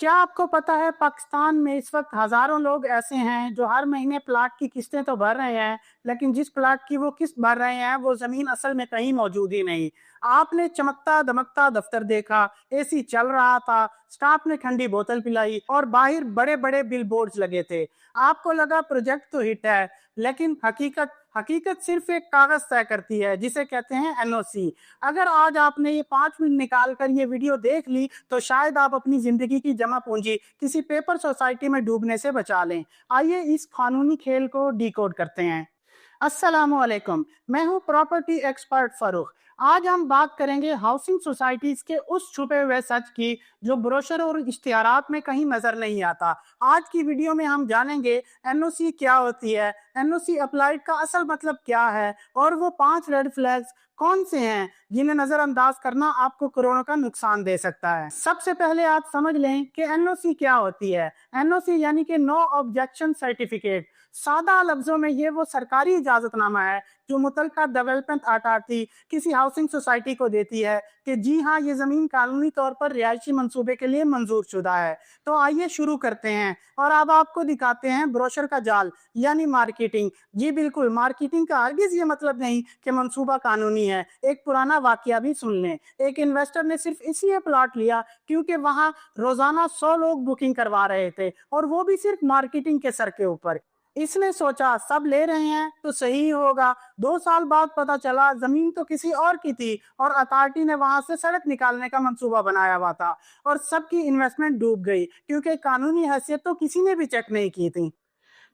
क्या आपको पता है पाकिस्तान में इस वक्त हजारों लोग ऐसे हैं जो हर महीने प्लाट की किस्तें तो भर रहे हैं, लेकिन जिस प्लाट की वो किस्त भर रहे हैं वो जमीन असल में कहीं मौजूद ही नहीं। आपने चमकता दमकता दफ्तर देखा, एसी चल रहा था, स्टाफ ने ठंडी बोतल पिलाई और बाहर बड़े बड़े बिल बोर्ड्स लगे थे। आपको लगा प्रोजेक्ट तो हिट है, लेकिन हकीकत हकीकत सिर्फ एक कागज तय करती है जिसे कहते हैं एनओसी। अगर आज आपने ये 5 मिनट निकाल कर ये वीडियो देख ली तो शायद आप अपनी जिंदगी की जमा पूंजी किसी पेपर सोसाइटी में डूबने से बचा लें। आइए इस कानूनी खेल को डिकोड करते हैं। अस्सलामुअलैकुम, मैं हूं प्रॉपर्टी एक्सपर्ट फरूख। आज हम बात करेंगे हाउसिंग सोसाइटीज के उस छुपे हुए सच की जो ब्रोशर और इश्तिहारात में कहीं नजर नहीं आता। आज की वीडियो में हम जानेंगे एनओसी क्या होती है, एनओसी अप्लाइड का असल मतलब क्या है और वो 5 रेड फ्लैग्स कौन से हैं जिन्हें नजरअंदाज करना आपको करोड़ों का नुकसान दे सकता है। सबसे पहले आप समझ लें कि एनओसी क्या होती है। एनओसी यानी कि नो ऑब्जेक्शन सर्टिफिकेट। सादा लफ्जों में ये वो सरकारी इजाजतनामा है जो मुतलका डेवलपमेंट अथॉरिटी किसी हाउसिंग सोसाइटी को देती है कि जी हाँ, ये जमीन कानूनी तौर पर रिहायशी मंसूबे के लिए मंजूर शुदा है। तो आइए शुरू करते हैं और अब आपको दिखाते हैं ब्रोशर का जाल यानी मार्केटिंग। जी बिल्कुल, मार्केटिंग का हरगिज ये मतलब नहीं कि मंसूबा कानूनी है। एक पुराना वाकया भी सुन लें। एक इन्वेस्टर ने सिर्फ इसलिए प्लॉट लिया क्योंकि वहां रोजाना 100 लोग बुकिंग करवा रहे थे और वो भी सिर्फ मार्केटिंग के सर के ऊपर। इसने सोचा सब ले रहे हैं तो सही ही होगा। 2 साल बाद पता चला जमीन तो किसी और की थी और अथॉरिटी ने वहां से सड़क निकालने का मंसूबा बनाया हुआ था और सबकी इन्वेस्टमेंट डूब गई क्योंकि कानूनी हैसियत तो किसी ने भी चेक नहीं की थी।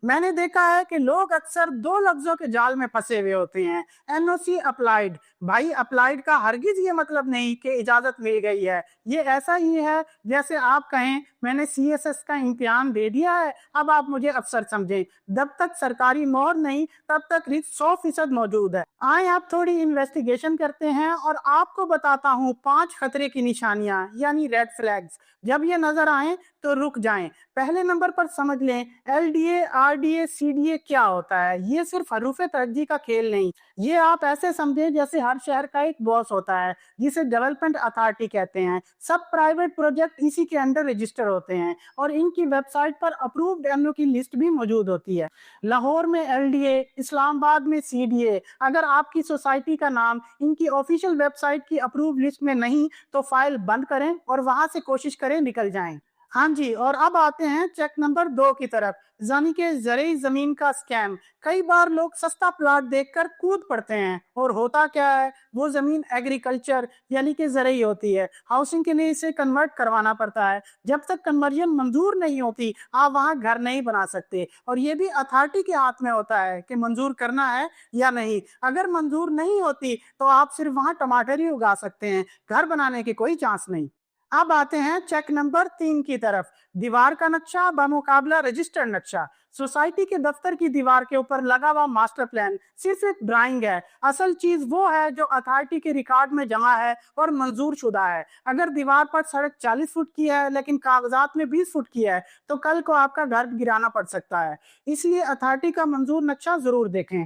मैंने देखा है कि लोग अक्सर 2 लफ्जों के जाल में फंसे हुए होते हैं, एनओसी अप्लाइड। भाई, अप्लाइड का हरगिज ये मतलब नहीं कि इजाजत मिल गई है। ये ऐसा ही है जैसे आप कहें मैंने सीएसएस का इम्तिहान दे दिया है, अब आप मुझे अफसर समझें। जब तक सरकारी मोहर नहीं तब तक रिस्क 100% मौजूद है। आए आप थोड़ी इन्वेस्टिगेशन करते हैं और आपको बताता हूँ 5 खतरे की निशानियां यानी रेड फ्लैग्स। जब ये नजर आए तो रुक जाएं। पहले नंबर पर समझ लें एलडीए, आरडीए, सीडीए क्या होता है। ये सिर्फ हरूफ तरजीह का खेल नहीं, ये आप ऐसे समझें जैसे हर शहर का एक बॉस होता है जिसे डेवलपमेंट अथॉरिटी कहते हैं। सब प्राइवेट प्रोजेक्ट इसी के अंडर रजिस्टर होते हैं और इनकी वेबसाइट पर अप्रूव्ड एमओ की लिस्ट भी मौजूद होती है। लाहौर में एलडीए, इस्लामाबाद में सीडीए। अगर आपकी सोसाइटी का नाम इनकी ऑफिशियल वेबसाइट की अप्रूव लिस्ट में नहीं तो फाइल बंद करें और वहां से कोशिश करें निकल जाएं। हाँ जी, और अब आते हैं चेक नंबर 2 की तरफ, यानी कि ज़रूरी जमीन का स्कैम। कई बार लोग सस्ता प्लॉट देखकर कूद पड़ते हैं और होता क्या है, वो जमीन एग्रीकल्चर यानी कि ज़रूरी होती है। हाउसिंग के लिए इसे कन्वर्ट करवाना पड़ता है। जब तक कन्वर्जन मंजूर नहीं होती आप वहाँ घर नहीं बना सकते और ये भी अथॉरिटी के हाथ में होता है कि मंजूर करना है या नहीं। अगर मंजूर नहीं होती तो आप सिर्फ वहाँ टमाटर ही उगा सकते हैं, घर बनाने की कोई चांस नहीं। अब आते हैं चेक नंबर 3 की तरफ, दीवार का नक्शा बमुकाबला रजिस्टर्ड नक्शा। सोसाइटी के दफ्तर की दीवार के ऊपर लगा हुआ मास्टर प्लान सिर्फ एक ड्राइंग है। असल चीज वो है जो अथॉरिटी के रिकॉर्ड में जमा है और मंजूर शुदा है। अगर दीवार पर सड़क 40 फुट की है लेकिन कागजात में 20 फुट की है तो कल को आपका घर गिराना पड़ सकता है। इसलिए अथॉरिटी का मंजूर नक्शा जरूर देखें।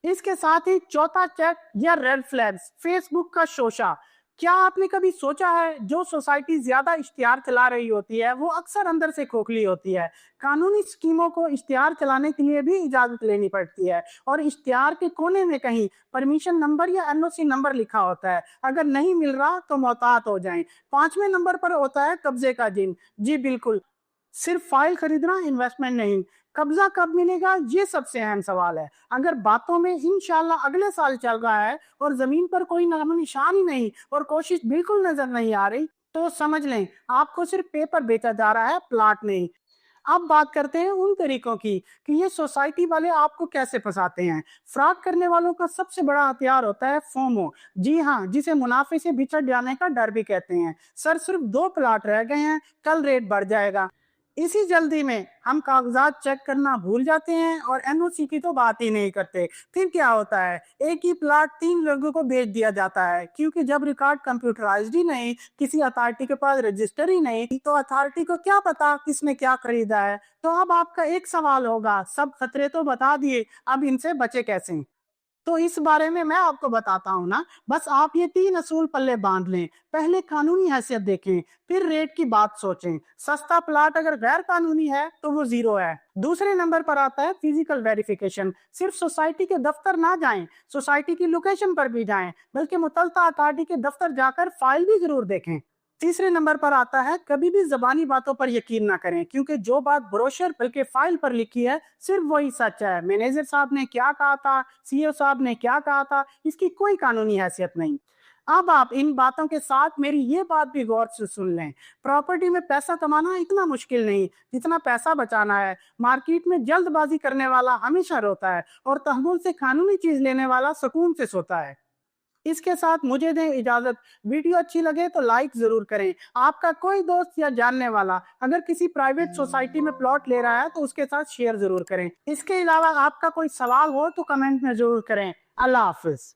इसके साथ ही चौथा चेक या रेड फ्लैग्स, फेसबुक का शोशा। क्या आपने कभी सोचा है जो सोसाइटी ज्यादा इश्तिहार चला रही होती है वो अक्सर अंदर से खोखली होती है। कानूनी स्कीमों को इश्तिहार चलाने के लिए भी इजाजत लेनी पड़ती है और इश्तिहार के कोने में कहीं परमिशन नंबर या एनओसी नंबर लिखा होता है। अगर नहीं मिल रहा तो मोहतात हो जाएं। 5वें नंबर पर होता है कब्जे का जिन। जी बिल्कुल, सिर्फ फाइल खरीदना इन्वेस्टमेंट नहीं, कब्जा कब मिलेगा ये सबसे अहम सवाल है। अगर बातों में इंशाल्लाह अगले साल चल रहा है और जमीन पर कोई नामो निशान ही नहीं और कोशिश बिल्कुल नजर नहीं आ रही तो समझ लें आपको सिर्फ पेपर बेचा जा रहा है, प्लाट नहीं। अब बात करते हैं उन तरीकों की कि ये सोसाइटी वाले आपको कैसे फंसाते हैं। फ्रॉड करने वालों का सबसे बड़ा हथियार होता है फोमो। जी हाँ, जिसे मुनाफे से बिछड़ जाने का डर भी कहते हैं। सर सिर्फ 2 प्लाट रह गए हैं, कल रेट बढ़ जाएगा। इसी जल्दी में हम कागजात चेक करना भूल जाते हैं और एनओसी की तो बात ही नहीं करते। फिर क्या होता है, एक ही प्लाट 3 लोगों को बेच दिया जाता है क्योंकि जब रिकॉर्ड कंप्यूटराइज्ड ही नहीं, किसी अथॉरिटी के पास रजिस्टर ही नहीं तो अथॉरिटी को क्या पता किसने क्या खरीदा है। तो अब आपका एक सवाल होगा, सब खतरे तो बता दिए, अब इनसे बचे कैसे। تو اس بارے میں آپ کو بتاتا ہوں نا، بس آپ یہ 3 اصول پلے باندھ لیں۔ پہلے قانونی حیثیت دیکھیں، پھر ریٹ کی بات سوچیں۔ سستا پلاٹ اگر غیر قانونی ہے تو وہ زیرو ہے۔ دوسرے نمبر پر آتا ہے فزیکل ویریفیکیشن۔ صرف سوسائٹی کے دفتر نہ جائیں، سوسائٹی کی لوکیشن پر بھی جائیں، بلکہ متعلقہ اتھارٹی کے دفتر جا کر فائل بھی ضرور دیکھیں۔ تیسرے نمبر پر آتا ہے کبھی بھی زبانی باتوں پر یقین نہ کریں، کیونکہ جو بات بروشر بلکہ فائل پر لکھی ہے صرف وہی سچ ہے۔ مینیجر صاحب نے کیا کہا تھا، سی او صاحب نے کیا کہا تھا، اس کی کوئی قانونی حیثیت نہیں۔ اب آپ ان باتوں کے ساتھ میری یہ بات بھی غور سے سن لیں، پراپرٹی میں پیسہ کمانا اتنا مشکل نہیں جتنا پیسہ بچانا ہے۔ مارکیٹ میں جلد بازی کرنے والا ہمیشہ روتا ہے، اور تحمل سے قانونی چیز لینے والا سکون سے سوتا ہے۔ اس کے ساتھ مجھے دیں اجازت۔ ویڈیو اچھی لگے تو لائک ضرور کریں۔ آپ کا کوئی دوست یا جاننے والا اگر کسی پرائیویٹ سوسائٹی میں پلاٹ لے رہا ہے تو اس کے ساتھ شیئر ضرور کریں۔ اس کے علاوہ آپ کا کوئی سوال ہو تو کمنٹ میں ضرور کریں۔ اللہ حافظ۔